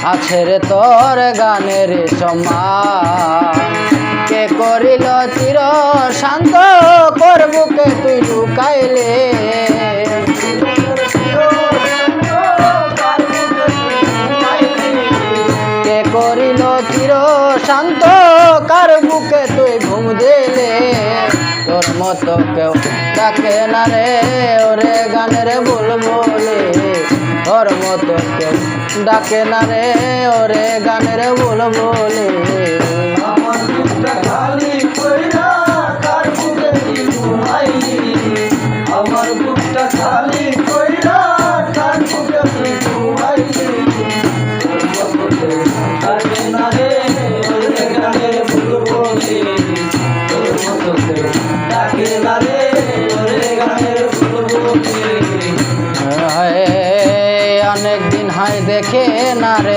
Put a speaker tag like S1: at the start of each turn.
S1: আছে রে তোর গানের সম্মান। কে করিল চির শান্ত করবুকে তুই লুকাইলে, কে করিল চির শান্ত কার বুকে তুই ঘুম দিলে। তোর মতো কেউ ডাকে না রে ওরে গানের বুলবুলি, তোর মতো কেউ ডাকে না রে ওরে গানের বুলবুলি।
S2: আমার বুকটা খালি কইরা কার বুকে তুই ঘুমাইলি, আমার বুকটা খালি কইরা কার বুকে তুই ঘুমাইলি। তোর মতো কেউ ডাকে না রে ওরে গানের বুলবুলি, তোর মতো কেউ ডাকে না রে ওরে গানের বুলবুলি।
S1: অনেক দিন হয় দেখে না রে